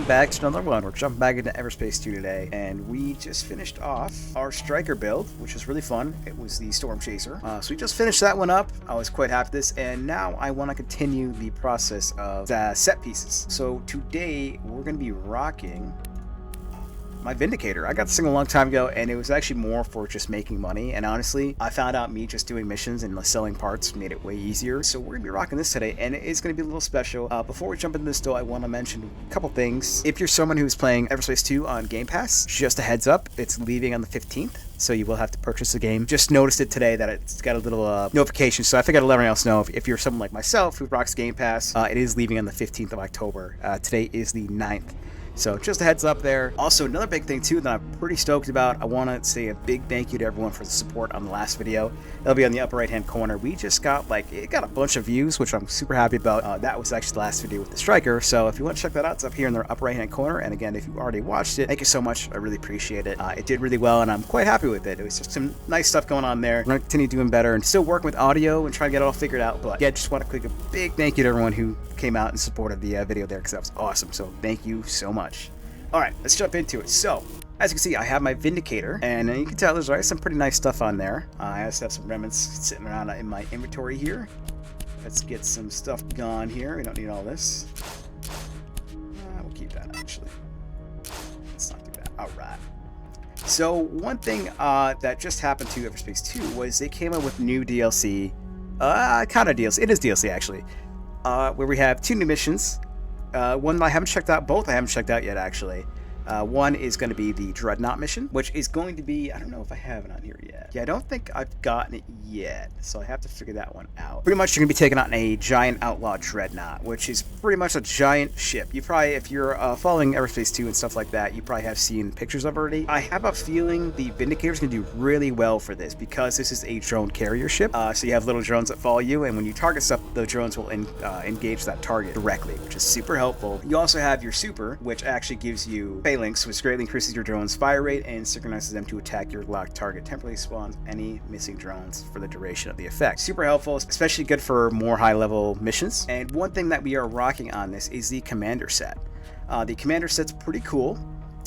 welcome back to another one. We're jumping back into Everspace 2 today, and we just finished off our Striker build, which was really fun. It was the Storm Chaser. So we just finished that one up. I was quite happy with this, and now I want to continue the process of set pieces. So today, we're going to be rocking my Vindicator. I got this thing a long time ago, and it was actually more for just making money. And honestly, I found out me just doing missions and selling parts made it way easier. So we're gonna be rocking this today, and it is gonna be a little special. Before we jump into this though, I want to mention a couple things. If you're someone who's playing Everspace 2 on Game Pass, just a heads up, it's leaving on the 15th. So you will have to purchase the game. Just noticed it today that it's got a little notification, so I figured I'd let everyone else know. If you're someone like myself who rocks Game Pass, it is leaving on the 15th of October. Today is the 9th. So just a heads up there. Also, another big thing too that I'm pretty stoked about, I want to say a big thank you to everyone for the support on the last video. It'll be on the upper right hand corner. We just got it got a bunch of views, which I'm super happy about. That was actually the last video with the Striker, so if you want to check that out, it's up here in the upper right hand corner. And again, if you already watched it, thank you so much. I really appreciate it. It did really well, and I'm quite happy with it. It was just some nice stuff going on there. We're going to continue doing better and still working with audio and try to get it all figured out. But yeah, just want to click a big thank you to everyone who came out and supported the video there, because that was awesome. So thank you so much. Alright, let's jump into it. So, as you can see, I have my Vindicator, and you can tell there's some pretty nice stuff on there. I also have some remnants sitting around in my inventory here. Let's get some stuff gone here. We don't need all this. We'll keep that, actually. Let's not do that. Alright. So, one thing that just happened to Everspace 2 was they came up with new DLC. Kind of DLC. It is DLC, actually. Where we have 2 new missions. One that I haven't checked out, both I haven't checked out yet, actually. One is going to be the Dreadnought mission, which is going to be, I don't know if I have it on here yet. Yeah, I don't think I've gotten it yet, so I have to figure that one out. Pretty much you're going to be taking on a giant outlaw Dreadnought, which is pretty much a giant ship. You probably, if you're following Everspace 2 and stuff like that, you probably have seen pictures of it already. I have a feeling the Vindicator is going to do really well for this, because this is a drone carrier ship. So you have little drones that follow you, and when you target stuff, the drones will engage that target directly, which is super helpful. You also have your super, which actually gives you phalanx, which greatly increases your drone's fire rate and synchronizes them to attack your locked target. Temporarily spawns any missing drones for the duration of the effect. Super helpful, especially good for more high-level missions. And one thing that we are rocking on this is the commander set. The commander set's pretty cool.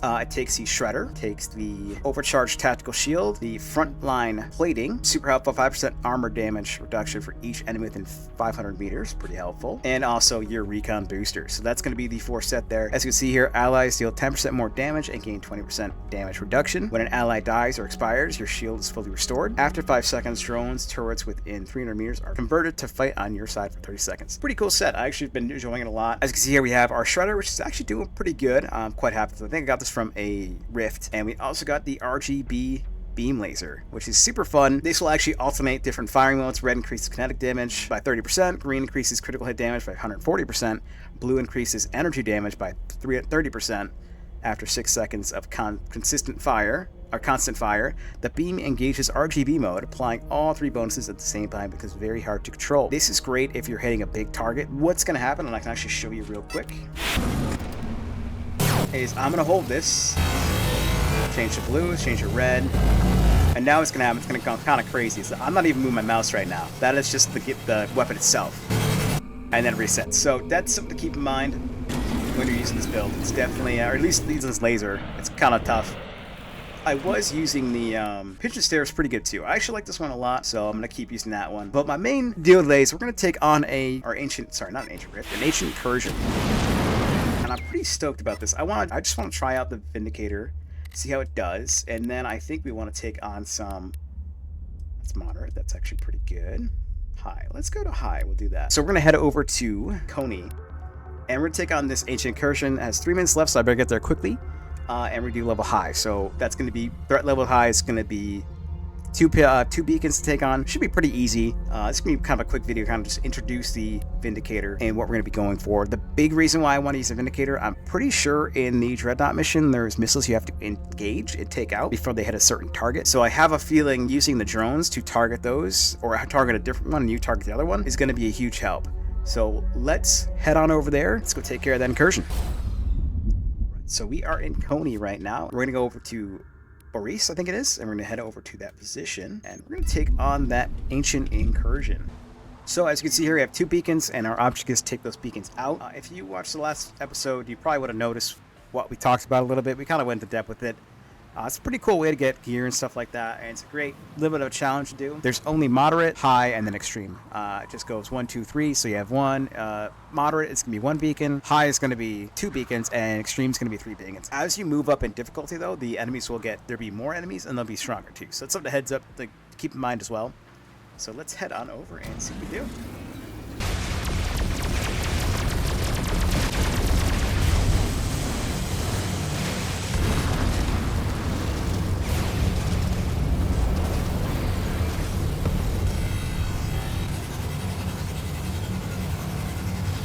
It takes the Shredder, takes the overcharged tactical shield, the frontline plating, super helpful, 5% armor damage reduction for each enemy within 500 meters, pretty helpful, and also your recon booster. So that's going to be the 4 set there. As you can see here, allies deal 10% more damage and gain 20% damage reduction. When an ally dies or expires, your shield is fully restored. After 5 seconds, drones, turrets within 300 meters are converted to fight on your side for 30 seconds. Pretty cool set. I actually have been enjoying it a lot. As you can see here, we have our Shredder, which is actually doing pretty good. I'm quite happy. I think I got this from a Rift, and we also got the RGB beam laser, which is super fun. This will actually alternate different firing modes. Red increases kinetic damage by 30%, green increases critical hit damage by 140%, blue increases energy damage by 30% after 6 seconds of constant fire. The beam engages RGB mode, applying all 3 bonuses at the same time because it's very hard to control. This is great if you're hitting a big target. What's going to happen, and I can actually show you real quick, is I'm going to hold this, change to blue, change to red, and now it's going to happen. It's going to go kind of crazy. So I'm not even moving my mouse right now. That is just the weapon itself. And then it resets. So that's something to keep in mind when you're using this build. It's definitely, or at least using this laser, it's kind of tough. I was using the pigeon stare is pretty good too. I actually like this one a lot, so I'm going to keep using that one. But my main deal today is we're going to take on an ancient incursion. And I'm pretty stoked about this. I just want to try out the Vindicator, see how it does, and then I think we want to take on some. That's moderate. That's actually pretty good. High. Let's go to high. We'll do that. So we're gonna head over to Coney, and we're gonna take on this ancient incursion. It has 3 minutes left, so I better get there quickly. And we do level high. So that's gonna be threat level high. Is gonna be 2 beacons to take on. Should be pretty easy. This is going to be kind of a quick video, kind of just introduce the Vindicator and what we're going to be going for. The big reason why I want to use the Vindicator, I'm pretty sure in the Dreadnought mission, there's missiles you have to engage and take out before they hit a certain target. So I have a feeling using the drones to target those, or target a different one and you target the other one, is going to be a huge help. So let's head on over there. Let's go take care of that incursion. So we are in Coney right now. We're going to go over to Boris, I think it is, and we're going to head over to that position, and we're going to take on that ancient incursion. So as you can see here, we have 2 beacons, and our object is to take those beacons out. If you watched the last episode, you probably would have noticed what we talked about a little bit. We kind of went into depth with it. It's a pretty cool way to get gear and stuff like that, and it's a great little bit of a challenge to do. There's only moderate, high, and then extreme. It just goes 1, 2, 3, so you have one. Moderate, it's going to be 1 beacon. High is going to be 2 beacons, and extreme is going to be 3 beacons. As you move up in difficulty, though, the enemies there'll be more enemies, and they'll be stronger, too. So it's something to heads up to keep in mind as well. So let's head on over and see what we do.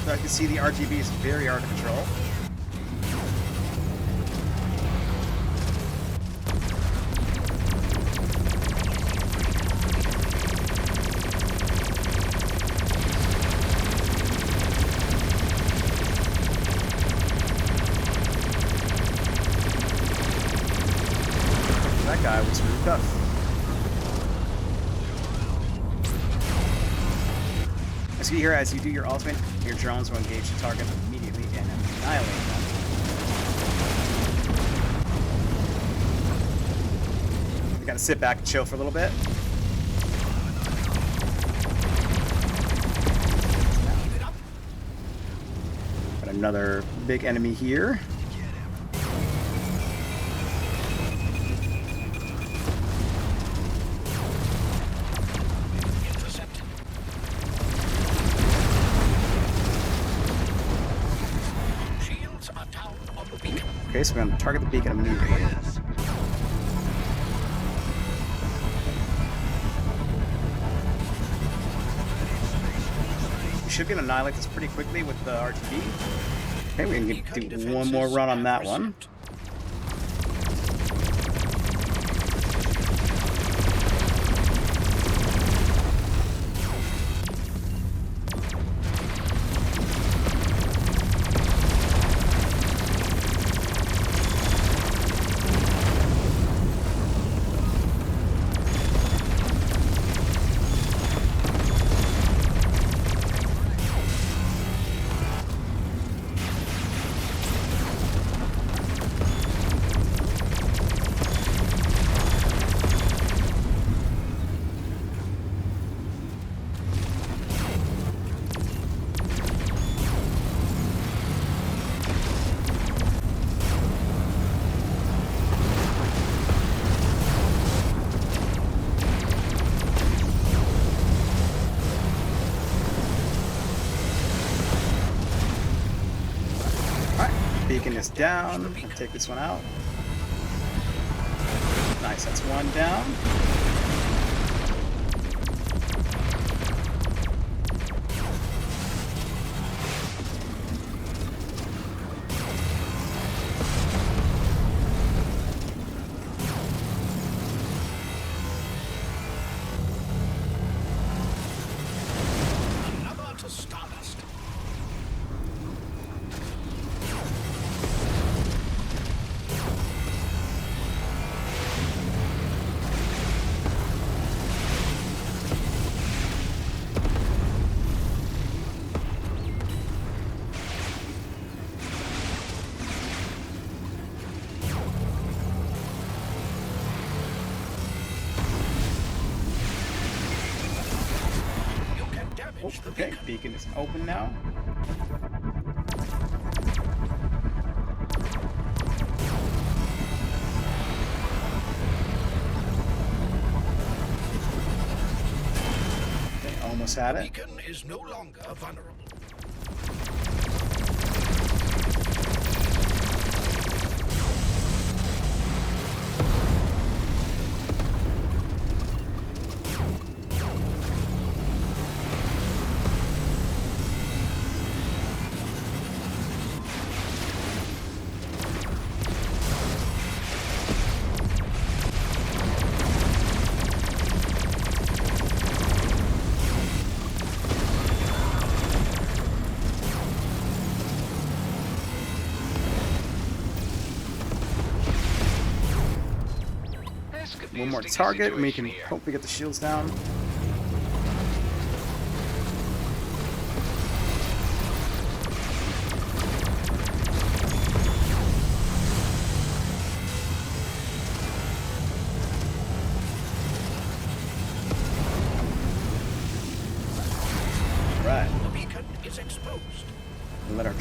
So I can see the RGB is very hard to control. That guy was really tough. As you hear, as you do your ultimate, your drones will engage the target immediately and annihilate them. We gotta sit back and chill for a little bit. Got another big enemy here. Okay, so we're going to target the beacon immediately. We should be able to annihilate this pretty quickly with the RTB. Okay, we can do one more run on that one. Beacon is down. I'll take this one out. Nice, that's one down. Another to Stardust. Oh, okay, beacon is open now. Okay, almost had it. Beacon is no longer vulnerable. One more target, and we can hopefully get the shields down.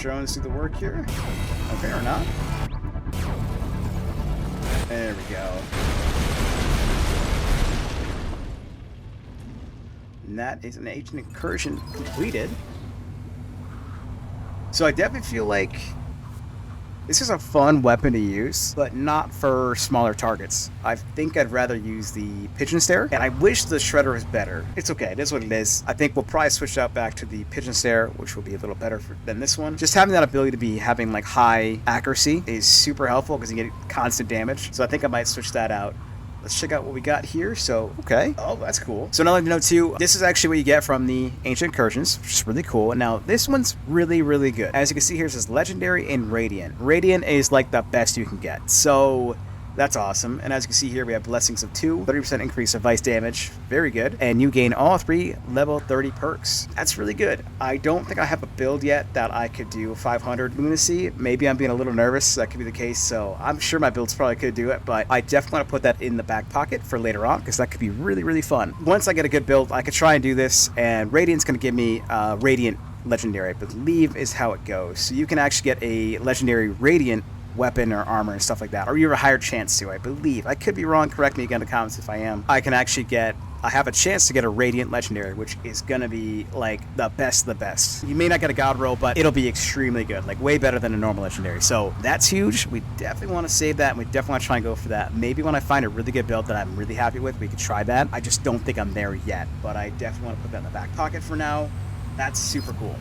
drones do the work here. Okay, or not. There we go. And that is an agent incursion completed. So I definitely feel like this is a fun weapon to use, but not for smaller targets. I think I'd rather use the pigeon stare, and I wish the shredder was better. It's okay, it is what it is. I think we'll probably switch out back to the pigeon stare, which will be a little better than this one. Just having that ability to be having like high accuracy is super helpful because you get constant damage. So I think I might switch that out. Let's check out what we got here. So, okay. Oh, that's cool. So another note too, this is actually what you get from the Ancient Incursions, which is really cool. Now, this one's really, really good. As you can see here, it says Legendary and Radiant. Radiant is like the best you can get. So, that's awesome. And as you can see here, we have Blessings of 2, 30% increase of Vice damage. Very good. And you gain all 3 level 30 perks. That's really good. I don't think I have a build yet that I could do 500 Lunacy. Maybe I'm being a little nervous. That could be the case. So I'm sure my builds probably could do it. But I definitely want to put that in the back pocket for later on because that could be really, really fun. Once I get a good build, I could try and do this. And Radiant's going to give me Radiant Legendary, I believe is how it goes. So you can actually get a Legendary Radiant weapon or armor and stuff like that, or you have a higher chance to, I believe. I could be wrong, correct me again in the comments if I am. I have a chance to get a Radiant Legendary, which is gonna be like the best of the best. You may not get a God roll, but it'll be extremely good, like way better than a normal Legendary. So that's huge. We definitely want to save that, and we definitely want to try and go for that. Maybe when I find a really good build that I'm really happy with, we could try that. I just don't think I'm there yet, but I definitely want to put that in the back pocket for now. That's super cool.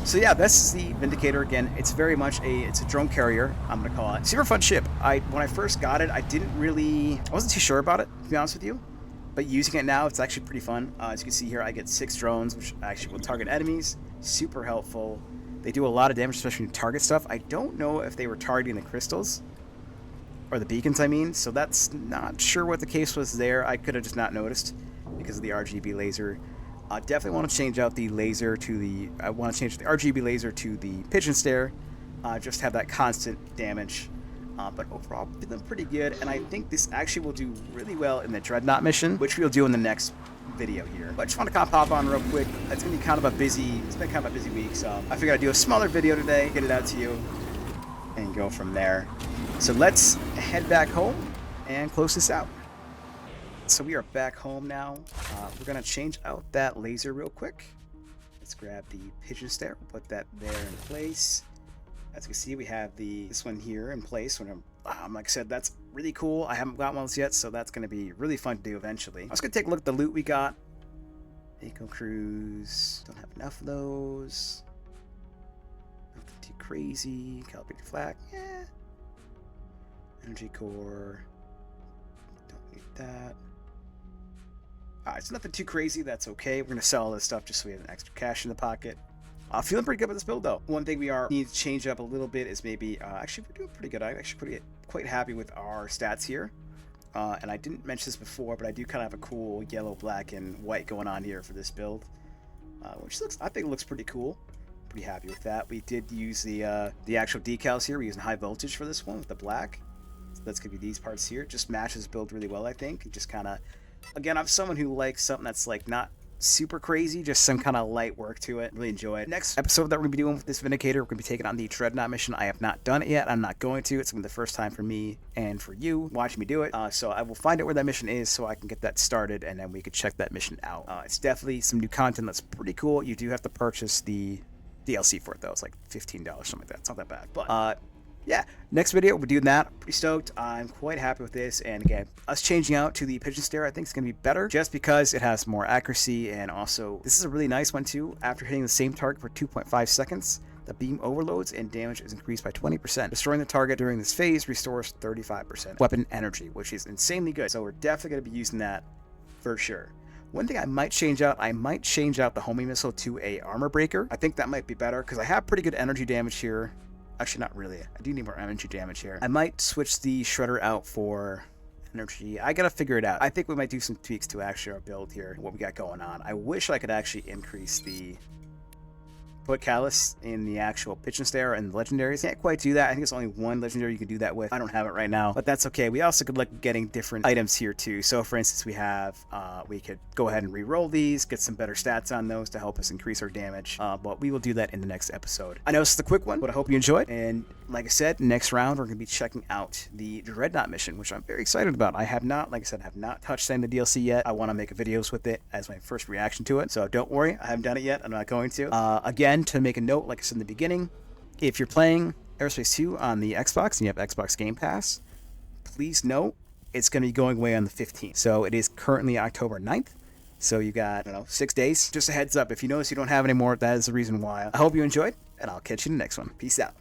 So yeah, this is the Vindicator again. It's very much it's a drone carrier, I'm gonna call it. Super fun ship. When I first got it, I wasn't too sure about it, to be honest with you. But using it now, it's actually pretty fun. As you can see here, I get 6 drones, which actually will target enemies. Super helpful. They do a lot of damage, especially when you target stuff. I don't know if they were targeting the crystals, or the beacons, I mean. So that's not sure what the case was there. I could have just not noticed because of the RGB laser. I definitely want to change out the laser to the... I want to change the RGB laser to the pigeon stare. Just have that constant damage. But overall, feeling pretty good. And I think this actually will do really well in the Dreadnought mission, which we'll do in the next video here. But I just want to kind of pop on real quick. It's going to be kind of a busy... It's been kind of a busy week, so I figured I'd do a smaller video today, get it out to you, and go from there. So let's head back home and close this out. So we are back home now. We're going to change out that laser real quick. Let's grab the pigeon stare, put that there in place. As you can see, we have this one here in place. Like I said, that's really cool. I haven't got one of those yet, so that's going to be really fun to do eventually. I was going to take a look at the loot we got. Eco Cruise. Don't have enough of those. Nothing too crazy. Calibrated flak. Yeah. Energy core. Don't need that. Alright, so nothing too crazy, that's okay. We're going to sell all this stuff just so we have an extra cash in the pocket. Feeling pretty good with this build though. One thing we need to change up a little bit is maybe, actually we're doing pretty good. I'm actually quite happy with our stats here. And I didn't mention this before, but I do kind of have a cool yellow, black, and white going on here for this build. Which I think looks pretty cool. Pretty happy with that. We did use the actual decals here. We're using high voltage for this one with the black. So that's going to be these parts here. It just matches build really well, I think. It just kind of... Again, I'm someone who likes something that's like not super crazy, just some kind of light work to it. Really enjoy it. Next episode that we're going to be doing with this Vindicator, we're going to be taking on the Dreadnought mission. I have not done it yet. I'm not going to. It's going to be the first time for me and for you watching me do it. So I will find out where that mission is so I can get that started, and then we can check that mission out. It's definitely some new content that's pretty cool. You do have to purchase the DLC for it, though. It's like $15, something like that. It's not that bad. But yeah, next video, we're doing that. Pretty stoked. I'm quite happy with this. And again, us changing out to the pigeon stare, I think is going to be better just because it has more accuracy. And also, this is a really nice one too. After hitting the same target for 2.5 seconds, the beam overloads and damage is increased by 20%. Destroying the target during this phase restores 35% weapon energy, which is insanely good. So we're definitely going to be using that for sure. One thing I might change out the homing missile to a armor breaker. I think that might be better because I have pretty good energy damage here. Actually, not really. I do need more energy damage here. I might switch the shredder out for energy. I gotta figure it out. I think we might do some tweaks to actually our build here, what we got going on. I wish I could actually increase the put Callus in the actual pitch and stare and the legendaries. Can't quite do that. I think it's only one legendary you can do that with. I don't have it right now, but that's okay. We also could look at getting different items here too. So for instance, we have, we could go ahead and re-roll these, get some better stats on those to help us increase our damage. But we will do that in the next episode. I know this is a quick one, but I hope you enjoyed. And like I said, next round, we're going to be checking out the Dreadnought mission, which I'm very excited about. I have not, like I said, have not touched any of the DLC yet. I want to make videos with it as my first reaction to it. So don't worry, I haven't done it yet. I'm not going to. Again, to make a note, like I said in the beginning, if you're playing Aerospace 2 on the Xbox and you have Xbox Game Pass, please note it's going to be going away on the 15th. So it is currently October 9th. So you got, 6 days. Just a heads up. If you notice you don't have any more, that is the reason why. I hope you enjoyed, and I'll catch you in the next one. Peace out.